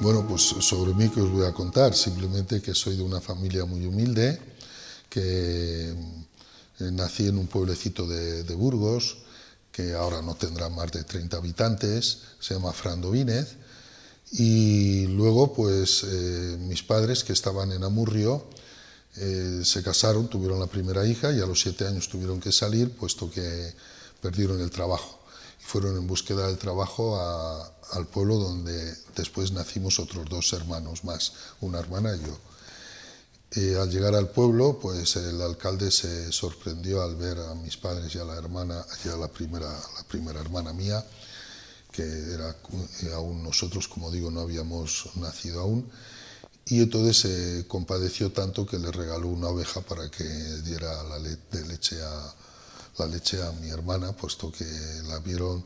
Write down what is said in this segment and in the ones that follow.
Bueno, pues sobre mí que os voy a contar, simplemente que soy de una familia muy humilde, que nací en un pueblecito de Burgos, que ahora no tendrá más de 30 habitantes, se llama Frandovínez, y luego pues mis padres que estaban en Amurrio se casaron, tuvieron la primera hija y a los 7 años tuvieron que salir puesto que perdieron el trabajo. Y fueron en búsqueda del trabajo al pueblo donde después nacimos otros 2 hermanos más, una hermana y yo. Al llegar al pueblo, pues el alcalde se sorprendió al ver a mis padres y a la hermana, y a la primera hermana mía, que era aún nosotros, como digo, no habíamos nacido aún, y entonces se compadeció tanto que le regaló una oveja para que diera la leche a mi hermana, puesto que la vio,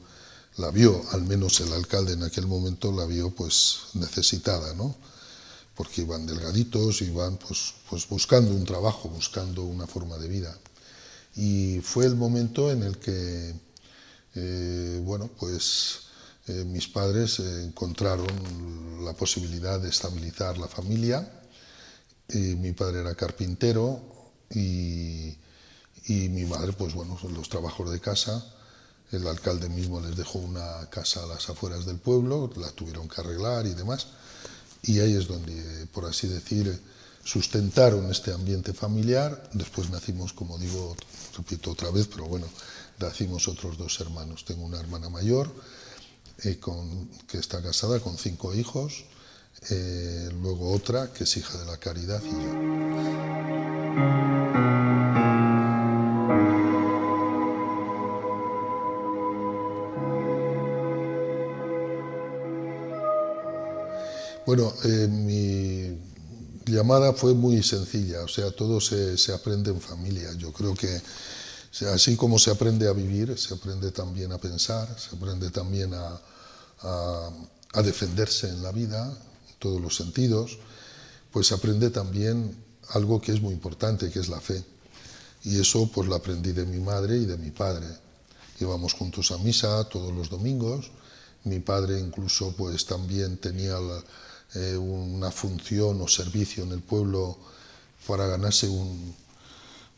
al menos el alcalde en aquel momento la vio pues necesitada, ¿no? Porque iban delgaditos, iban pues buscando un trabajo, buscando una forma de vida. Y fue el momento en el que, mis padres encontraron la posibilidad de estabilizar la familia. Mi padre era carpintero y mi madre, pues bueno, los trabajos de casa. El alcalde mismo les dejó una casa a las afueras del pueblo, la tuvieron que arreglar y demás. Y ahí es donde, por así decir, sustentaron este ambiente familiar. Después nacimos, como digo, repito otra vez, pero bueno, nacimos otros 2 hermanos. Tengo una hermana mayor que está casada con 5 hijos, luego otra que es hija de la Caridad y yo. Bueno, mi llamada fue muy sencilla, o sea, todo se aprende en familia. Yo creo que así como se aprende a vivir, se aprende también a pensar, se aprende también a defenderse en la vida, en todos los sentidos, pues se aprende también algo que es muy importante, que es la fe. Y eso pues lo aprendí de mi madre y de mi padre. Íbamos juntos a misa todos los domingos. Mi padre incluso pues también tenía una función o servicio en el pueblo para ganarse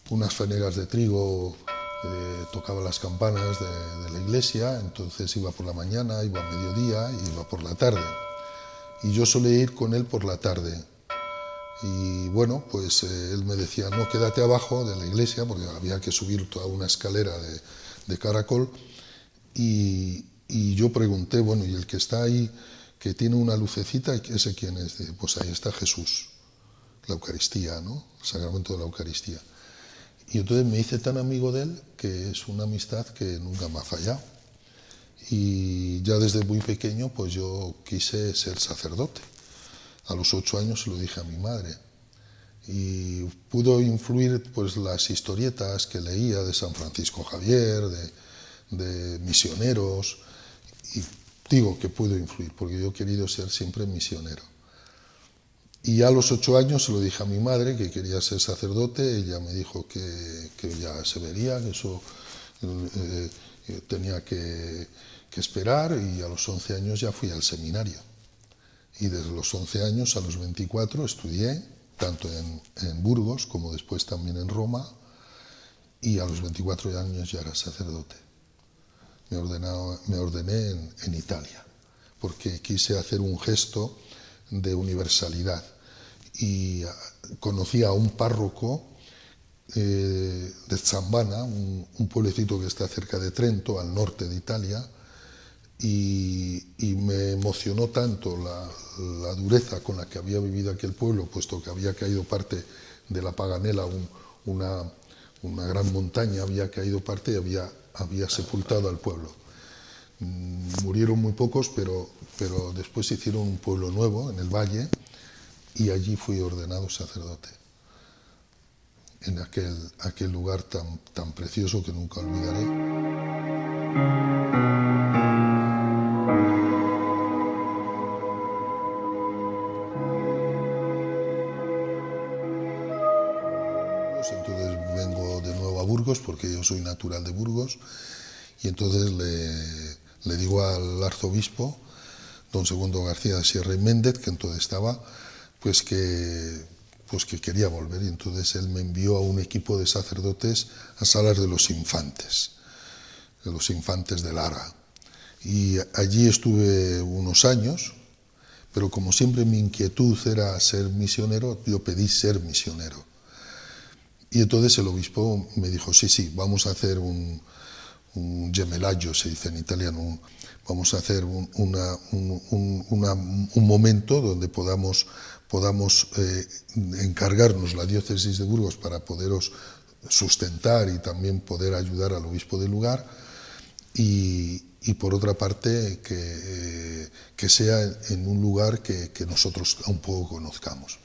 unas fanegas de trigo, tocaba las campanas de la iglesia, entonces iba por la mañana, iba a mediodía y iba por la tarde. Y yo solía ir con él por la tarde. Y bueno, pues él me decía, no, quédate abajo de la iglesia, porque había que subir toda una escalera de caracol. Y yo pregunté, bueno, ¿y el que está ahí, que tiene una lucecita, ese quién es? Pues ahí está Jesús, la Eucaristía, ¿no? El sacramento de la Eucaristía. Y entonces me hice tan amigo de él que es una amistad que nunca me ha fallado. Y ya desde muy pequeño pues yo quise ser sacerdote. A los 8 años se lo dije a mi madre. Y pudo influir pues las historietas que leía de San Francisco Javier, de misioneros. Y digo que pudo influir porque yo he querido ser siempre misionero. Y a los 8 años se lo dije a mi madre que quería ser sacerdote. Ella me dijo que ya se vería, que eso tenía que esperar, y a los 11 años ya fui al seminario. Y desde los 11 años a los 24 estudié, tanto en Burgos como después también en Roma, y a los 24 años ya era sacerdote. Me ordené en Italia, porque quise hacer un gesto de universalidad. Y conocí a un párroco de Zambana, un pueblecito que está cerca de Trento, al norte de Italia, y me emocionó tanto la dureza con la que había vivido aquel pueblo, puesto que había caído parte de la Paganela, una gran montaña, había caído parte y había sepultado al pueblo. Murieron muy pocos, pero después hicieron un pueblo nuevo en el valle, y allí fui ordenado sacerdote, en aquel lugar tan precioso que nunca olvidaré. Entonces vengo de nuevo a Burgos, porque yo soy natural de Burgos, y entonces le digo al arzobispo don Segundo García de Sierra y Méndez, que entonces estaba, pues que quería volver, y entonces él me envió a un equipo de sacerdotes a Salas de los Infantes de Lara. Y allí estuve unos años, pero como siempre mi inquietud era ser misionero, yo pedí ser misionero. Y entonces el obispo me dijo, sí, vamos a hacer un gemellaggio, se dice en italiano, vamos a hacer un momento donde podamos encargarnos la diócesis de Burgos para poderos sustentar y también poder ayudar al obispo del lugar, y por otra parte que sea en un lugar que nosotros un poco conozcamos.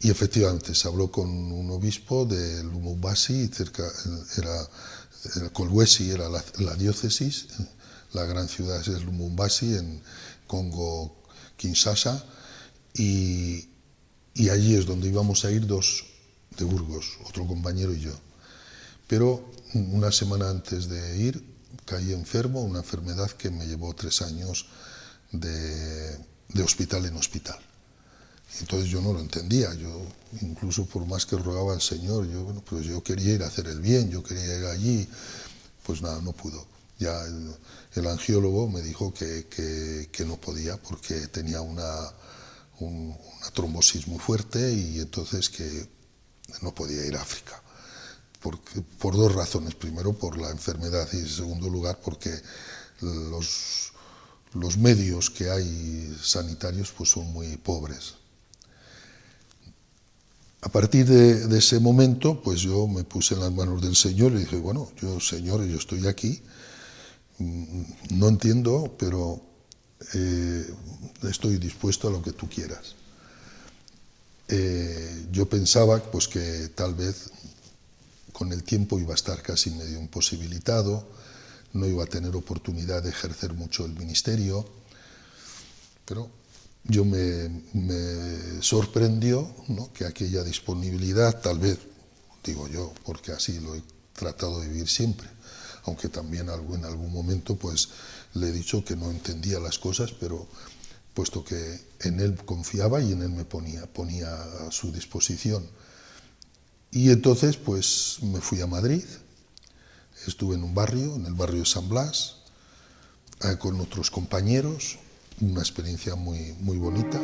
Y efectivamente se habló con un obispo de Lubumbashi, cerca era Kolwezi, era la diócesis, la gran ciudad es Lubumbashi, en Congo, Kinshasa, y allí es donde íbamos a ir dos de Burgos, otro compañero y yo. Pero una semana antes de ir caí enfermo, una enfermedad que me llevó 3 años de hospital en hospital. Entonces yo no lo entendía, yo incluso por más que rogaba al Señor, pero yo quería ir a hacer el bien, yo quería ir allí, pues nada, no pudo. Ya el angiólogo me dijo que no podía porque tenía una trombosis muy fuerte, y entonces que no podía ir a África. Por 2 razones, primero por la enfermedad y en segundo lugar porque los medios que hay sanitarios pues son muy pobres. A partir de ese momento, pues yo me puse en las manos del Señor y dije, bueno, Señor, yo estoy aquí, no entiendo, pero estoy dispuesto a lo que tú quieras. Yo pensaba pues que tal vez con el tiempo iba a estar casi medio imposibilitado, no iba a tener oportunidad de ejercer mucho el ministerio, pero yo me sorprendió, ¿no?, que aquella disponibilidad, tal vez, digo yo, porque así lo he tratado de vivir siempre, aunque también en algún momento pues le he dicho que no entendía las cosas, pero puesto que en él confiaba y en él me ponía a su disposición. Y entonces pues me fui a Madrid, estuve en un barrio, en el barrio de San Blas, con otros compañeros, una experiencia muy, muy bonita.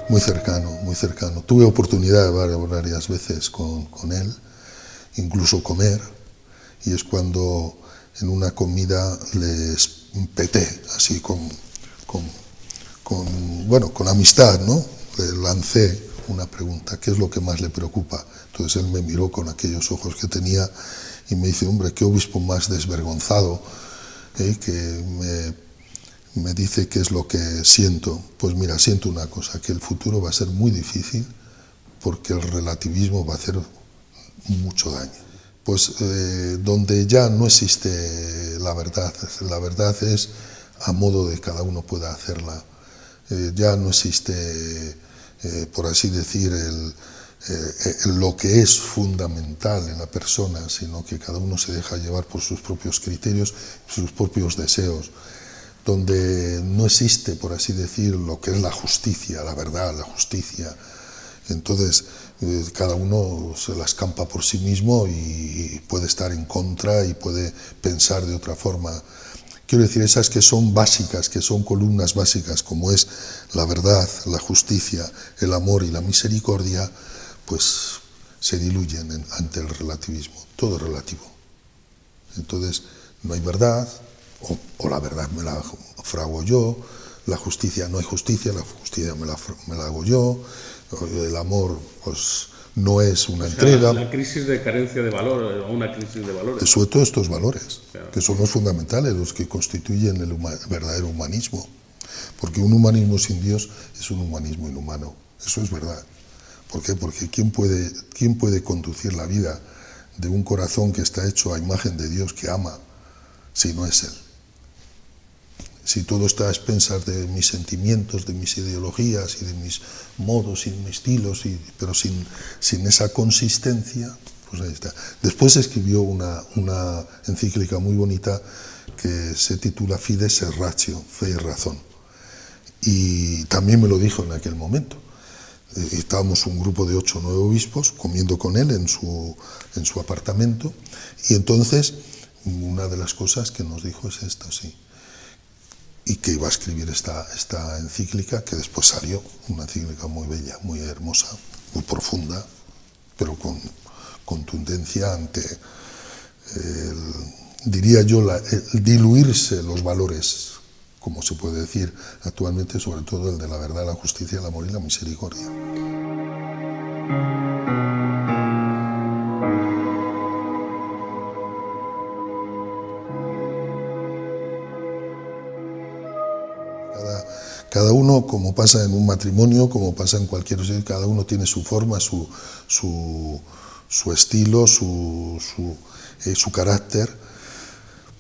Muy cercano, muy cercano. Tuve oportunidad de hablar varias veces con él, incluso comer, y es cuando en una comida les peté, así con amistad, ¿no? Le lancé una pregunta, ¿qué es lo que más le preocupa? Entonces él me miró con aquellos ojos que tenía y me dice, hombre, qué obispo más desvergonzado, que me dice qué es lo que siento. Pues mira, siento una cosa, que el futuro va a ser muy difícil porque el relativismo va a hacer mucho daño. Pues donde ya no existe la verdad es a modo de cada uno pueda hacerla. Ya no existe, por así decir, lo que es fundamental en la persona, sino que cada uno se deja llevar por sus propios criterios, sus propios deseos, donde no existe, por así decir, lo que es la justicia, la verdad, la justicia. Entonces, cada uno se la escampa por sí mismo y puede estar en contra y puede pensar de otra forma. Quiero decir, esas que son básicas, que son columnas básicas, como es la verdad, la justicia, el amor y la misericordia, pues se diluyen ante el relativismo. Todo es relativo. Entonces, no hay verdad, o la verdad me la frago yo, la justicia no hay justicia, la justicia me la hago yo, el amor pues no es una entrega. La crisis de carencia de valor, o una crisis de valores. Sobre todo estos valores, claro, que son los fundamentales, los que constituyen el verdadero humanismo. Porque un humanismo sin Dios es un humanismo inhumano, eso es verdad. ¿Por qué? Porque ¿quién puede conducir la vida de un corazón que está hecho a imagen de Dios, que ama, si no es Él? si todo está a expensas de mis sentimientos, de mis ideologías y de mis modos y de mis estilos, pero sin esa consistencia, pues ahí está. Después escribió una encíclica muy bonita que se titula Fides et Ratio, Fe y Razón. Y también me lo dijo en aquel momento. Estábamos un grupo de 8 o 9 obispos comiendo con él en su apartamento, y entonces una de las cosas que nos dijo es esta, sí, y que iba a escribir esta encíclica, que después salió, una encíclica muy bella, muy hermosa, muy profunda, pero con contundencia ante, diría yo, el diluirse los valores, como se puede decir actualmente, sobre todo el de la verdad, la justicia, el amor y la misericordia. Cada uno, como pasa en un matrimonio, como pasa en cualquier sitio, cada uno tiene su forma, su estilo, su carácter,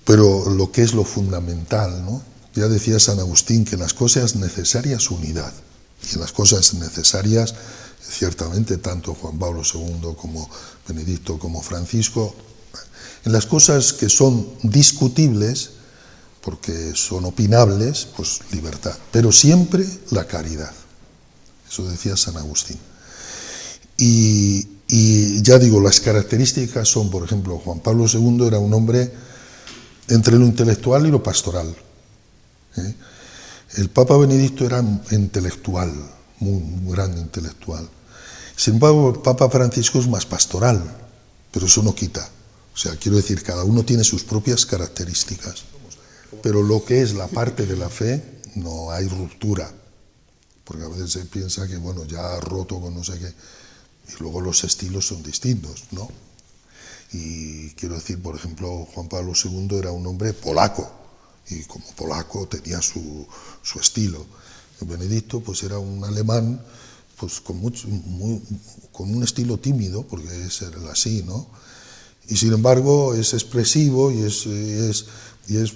pero lo que es lo fundamental, ¿no? Ya decía San Agustín que en las cosas necesarias unidad, y en las cosas necesarias, ciertamente, tanto Juan Pablo II como Benedicto como Francisco, en las cosas que son discutibles, porque son opinables, pues libertad, pero siempre la caridad. Eso decía San Agustín. Y ya digo, las características son, por ejemplo, Juan Pablo II era un hombre entre lo intelectual y lo pastoral. El Papa Benedicto era intelectual, muy gran intelectual. Sin embargo, el Papa Francisco es más pastoral, pero eso no quita. O sea, quiero decir, cada uno tiene sus propias características. Pero lo que es la parte de la fe, no hay ruptura, porque a veces se piensa que, bueno, ya ha roto con no sé qué, y luego los estilos son distintos, ¿no? Y quiero decir, por ejemplo, Juan Pablo II era un hombre polaco, y como polaco tenía su estilo. Benedicto, pues era un alemán, pues con un estilo tímido, porque es así, ¿no? Y sin embargo es expresivo y es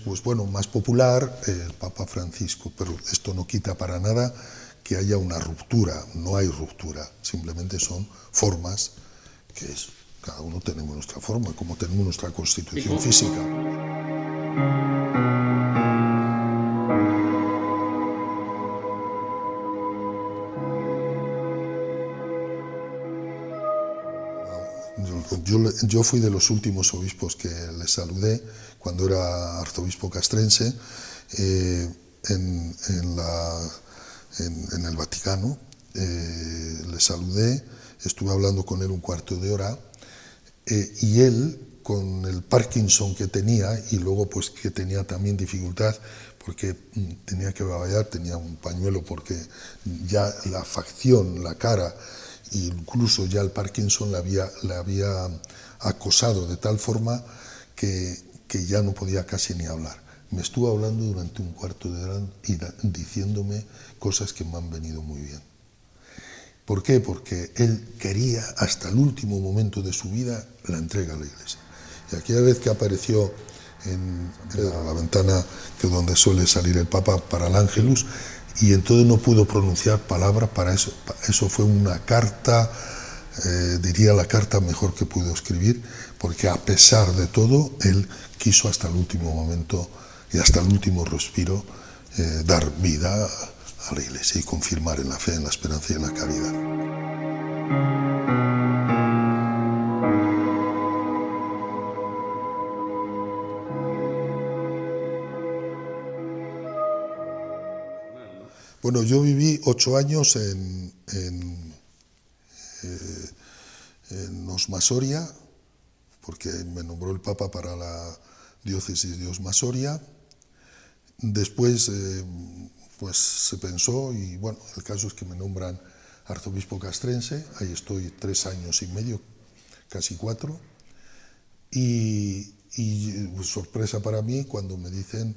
pues bueno, más popular el Papa Francisco, pero esto no quita para nada que haya una ruptura. No hay ruptura, simplemente son formas, que es, cada uno tenemos nuestra forma, como tenemos nuestra constitución física. Yo fui de los últimos obispos que le saludé cuando era arzobispo castrense en el Vaticano. Le saludé, estuve hablando con él un cuarto de hora y él, con el Parkinson que tenía y luego pues que tenía también dificultad porque tenía que babear, tenía un pañuelo porque ya la facción, la cara, incluso ya el Parkinson le había acosado de tal forma que ya no podía casi ni hablar. Me estuvo hablando durante un cuarto de hora y diciéndome cosas que me han venido muy bien. ¿Por qué? Porque él quería hasta el último momento de su vida la entrega a la Iglesia. Y aquella vez que apareció en la ventana que donde suele salir el Papa para el Ángelus, y entonces no pudo pronunciar palabra para eso. Eso fue una carta, diría la carta mejor que pudo escribir, porque a pesar de todo, él quiso hasta el último momento y hasta el último respiro dar vida a la Iglesia y confirmar en la fe, en la esperanza y en la caridad. Bueno, yo viví 8 años en Osma-Soria, porque me nombró el Papa para la diócesis de Osma-Soria. Después, pues se pensó, y bueno, el caso es que me nombran arzobispo castrense, ahí estoy 3 años y medio, casi 4, y pues, sorpresa para mí cuando me dicen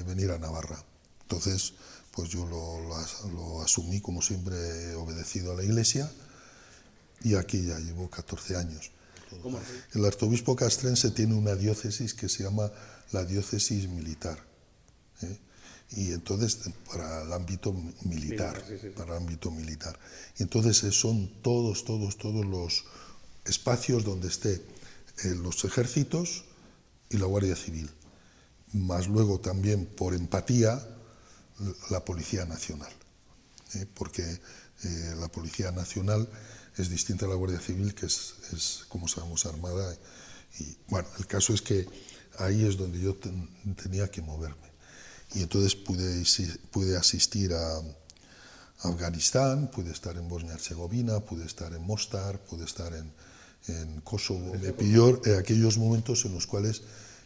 venir a Navarra. Entonces, pues yo lo asumí, como siempre he obedecido a la Iglesia, y aquí ya llevo 14 años. El arzobispo castrense tiene una diócesis que se llama la diócesis militar. y entonces para el ámbito militar, Sí. para el ámbito militar. Y entonces son todos los espacios donde esté los ejércitos y la Guardia Civil, más luego también por empatía la Policía Nacional, porque la Policía Nacional es distinta a la Guardia Civil, que es como sabemos, armada. Y bueno, el caso es que ahí es donde yo tenía que moverme. Y entonces pude asistir a Afganistán, pude estar en Bosnia-Herzegovina, pude estar en Mostar, pude estar en Kosovo. Me pilló aquellos momentos en los cuales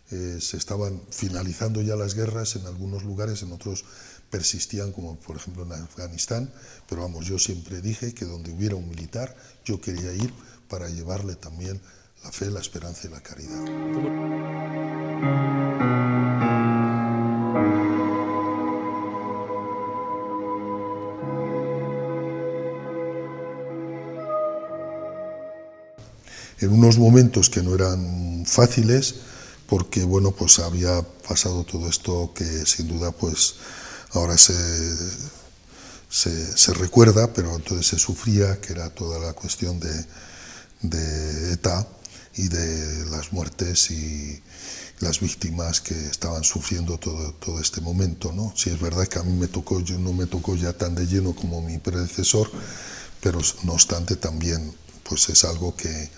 se estaban finalizando ya las guerras en algunos lugares, en otros persistían, como por ejemplo en Afganistán, pero vamos, yo siempre dije que donde hubiera un militar, yo quería ir para llevarle también la fe, la esperanza y la caridad. En unos momentos que no eran fáciles, porque bueno, pues había pasado todo esto que sin duda pues ahora se recuerda, pero entonces se sufría, que era toda la cuestión de ETA y de las muertes y las víctimas que estaban sufriendo todo este momento, ¿no? Sí, es verdad que a mí no me tocó ya tan de lleno como mi predecesor, pero no obstante también pues es algo que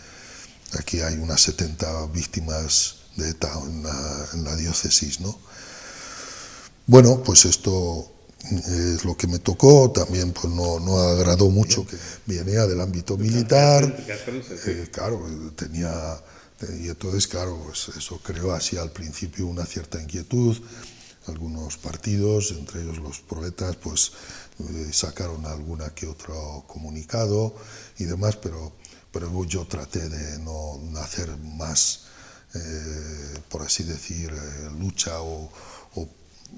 aquí hay unas 70 víctimas de ETA en la diócesis, ¿no? Bueno, pues esto es lo que me tocó, también pues no agradó mucho, que venía del ámbito militar, claro, y entonces claro, pues eso creó así al principio una cierta inquietud. Algunos partidos, entre ellos los proetas, pues sacaron alguna que otro comunicado y demás, pero yo traté de no hacer más, por así decir, lucha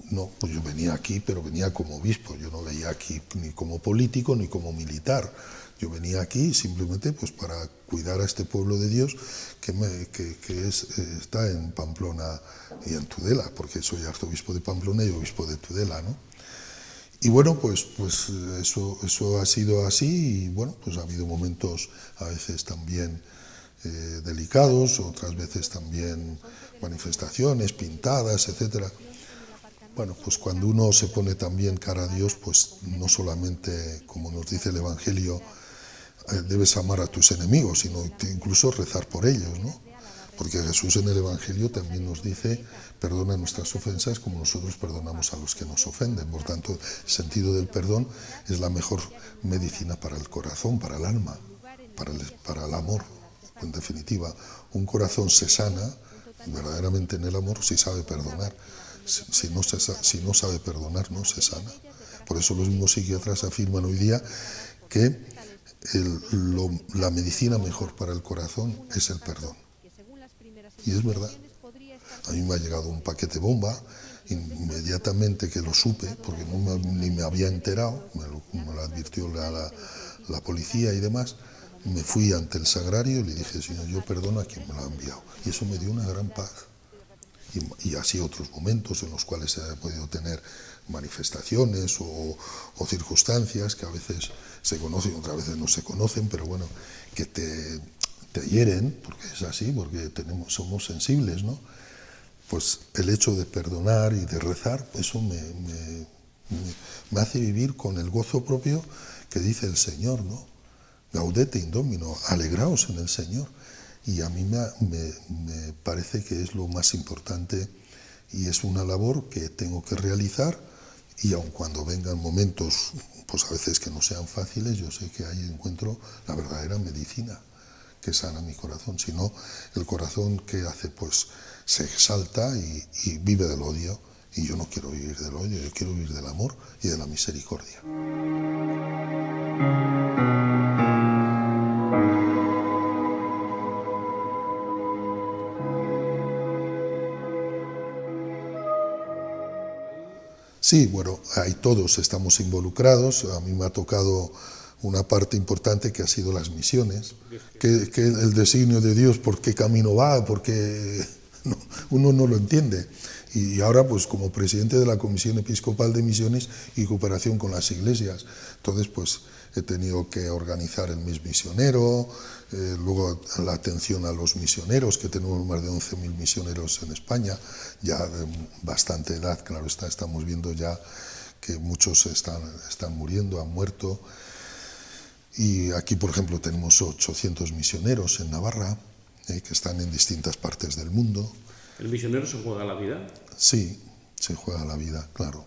no, pues yo venía aquí, pero venía como obispo, yo no veía aquí ni como político ni como militar. Yo venía aquí simplemente pues para cuidar a este pueblo de Dios que está en Pamplona y en Tudela, porque soy arzobispo de Pamplona y obispo de Tudela, ¿no? Y bueno, pues eso ha sido así, y bueno, pues ha habido momentos a veces también delicados, otras veces también manifestaciones pintadas, etcétera. Bueno, pues cuando uno se pone también cara a Dios, pues no solamente, como nos dice el Evangelio, debes amar a tus enemigos, sino incluso rezar por ellos, ¿no? Porque Jesús en el Evangelio también nos dice, perdona nuestras ofensas como nosotros perdonamos a los que nos ofenden. Por tanto, el sentido del perdón es la mejor medicina para el corazón, para el alma, para el amor. En definitiva, un corazón se sana verdaderamente en el amor si sabe perdonar. Si no sabe perdonar, no se sana. Por eso los mismos psiquiatras afirman hoy día que la medicina mejor para el corazón es el perdón. Y es verdad. A mí me ha llegado un paquete bomba, inmediatamente que lo supe, porque ni me había enterado, me lo advirtió la policía y demás, me fui ante el sagrario y le dije, Señor, yo perdono a quien me lo ha enviado. Y eso me dio una gran paz. Y así otros momentos en los cuales se ha podido tener manifestaciones o circunstancias que a veces se conocen, otras veces no se conocen, pero bueno, que te hieren, porque es así, porque somos sensibles, ¿no? Pues el hecho de perdonar y de rezar, eso me hace vivir con el gozo propio que dice el Señor, ¿no? Gaudete in Domino, alegraos en el Señor. Y a mí me parece que es lo más importante y es una labor que tengo que realizar, y aun cuando vengan momentos, pues a veces que no sean fáciles, yo sé que ahí encuentro la verdadera medicina que sana mi corazón. Si no, el corazón, ¿qué hace? Pues se exalta y vive del odio, y yo no quiero vivir del odio, yo quiero vivir del amor y de la misericordia. Sí, bueno, ahí todos estamos involucrados. A mí me ha tocado una parte importante que ha sido las misiones, que el designio de Dios, por qué camino va, porque uno no lo entiende. Y ahora, pues como presidente de la Comisión Episcopal de Misiones y Cooperación con las Iglesias. Entonces, pues he tenido que organizar el mes misionero, luego la atención a los misioneros, que tenemos más de 11.000 misioneros en España, ya de bastante edad, claro está, estamos viendo ya que muchos están muriendo, han muerto. Y aquí, por ejemplo, tenemos 800 misioneros en Navarra, que están en distintas partes del mundo. ¿El misionero se juega la vida? Sí, se juega la vida, claro.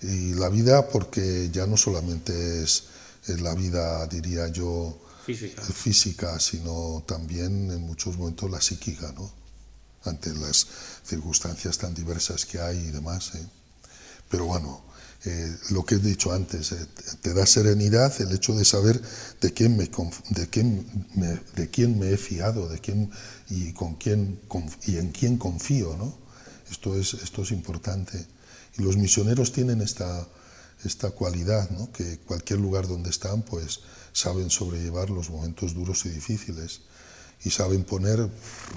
Y la vida porque ya no solamente es la vida, diría yo, física, sino también en muchos momentos la psíquica, ¿no? Ante las circunstancias tan diversas que hay y demás. Pero bueno, lo que he dicho antes, te da serenidad el hecho de saber de quién me he fiado, y en quién confío, ¿no? Esto es importante. Y los misioneros tienen esta cualidad, ¿no? Que cualquier lugar donde están, pues saben sobrellevar los momentos duros y difíciles y saben poner,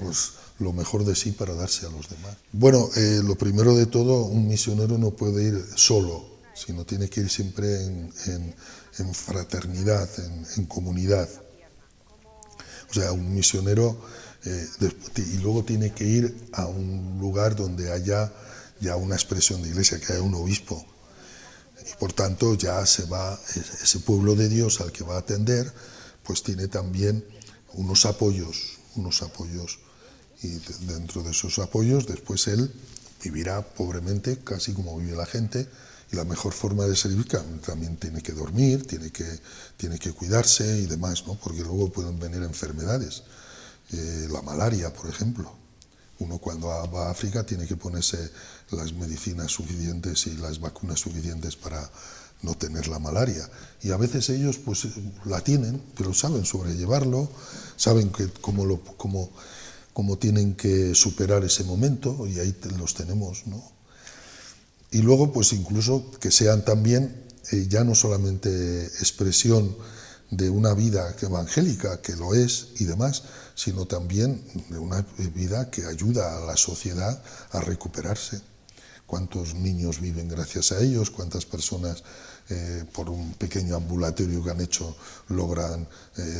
pues, lo mejor de sí para darse a los demás. Bueno, lo primero de todo, un misionero no puede ir solo, sino tiene que ir siempre en fraternidad, en comunidad. O sea, un misionero, y luego tiene que ir a un lugar donde haya ya una expresión de iglesia, que haya un obispo. Y por tanto ya se va, ese pueblo de Dios al que va a atender, pues tiene también unos apoyos, y dentro de esos apoyos después él vivirá pobremente, casi como vive la gente, y la mejor forma de servir también tiene que dormir, tiene que cuidarse y demás, ¿no? Porque luego pueden venir enfermedades, la malaria, por ejemplo. Uno cuando va a África tiene que ponerse las medicinas suficientes y las vacunas suficientes para no tener la malaria. Y a veces ellos pues la tienen, pero saben sobrellevarlo, saben cómo tienen que superar ese momento, y ahí los tenemos, ¿no? Y luego pues incluso que sean también ya no solamente expresión de una vida evangélica, que lo es y demás, sino también de una vida que ayuda a la sociedad a recuperarse. ¿Cuántos niños viven gracias a ellos? ¿Cuántas personas por un pequeño ambulatorio que han hecho logran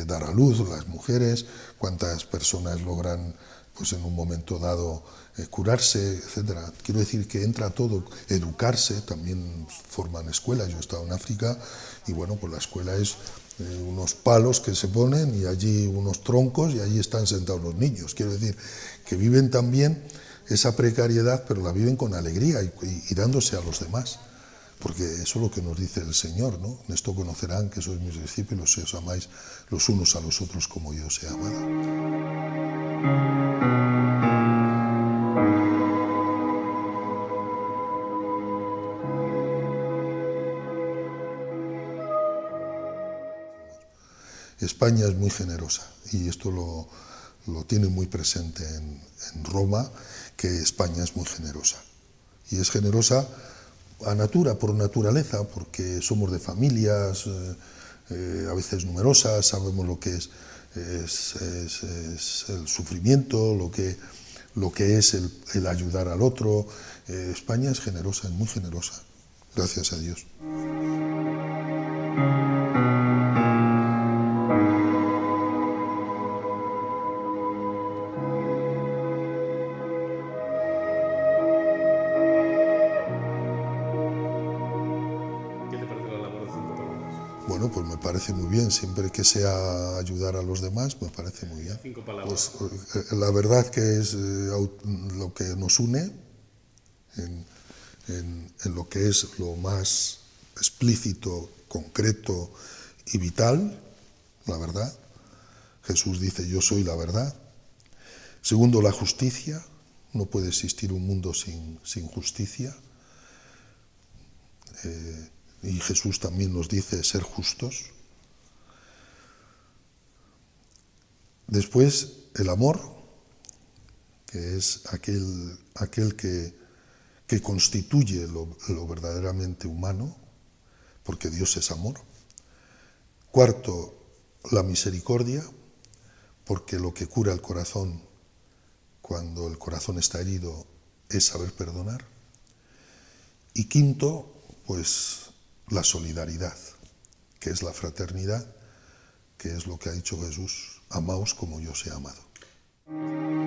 dar a luz, las mujeres? ¿Cuántas personas logran, pues en un momento dado, curarse, etcétera? Quiero decir que entra todo, educarse, también forman escuelas. Yo he estado en África y bueno, pues la escuela es unos palos que se ponen y allí unos troncos y allí están sentados los niños. Quiero decir que viven también esa precariedad, pero la viven con alegría y dándose a los demás, porque eso es lo que nos dice el Señor, ¿no? En esto conocerán que sois mis discípulos si os amáis los unos a los otros como yo os he amado. España es muy generosa y esto lo tiene muy presente en Roma, que España es muy generosa. Y es generosa por naturaleza, porque somos de familias a veces numerosas, sabemos lo que es el sufrimiento, lo que es el ayudar al otro. España es generosa, es muy generosa, gracias a Dios. Bueno, pues me parece muy bien, siempre que sea ayudar a los demás, me parece muy bien. 5 palabras. Pues, la verdad que es lo que nos une en lo que es lo más explícito, concreto y vital, la verdad. Jesús dice, yo soy la verdad. Segundo, la justicia. No puede existir un mundo sin justicia. Y Jesús también nos dice ser justos. Después, el amor, que es aquel que constituye lo verdaderamente humano, porque Dios es amor. Cuarto, la misericordia, porque lo que cura el corazón cuando el corazón está herido es saber perdonar. Y quinto, pues la solidaridad, que es la fraternidad, que es lo que ha dicho Jesús, amaos como yo os he amado.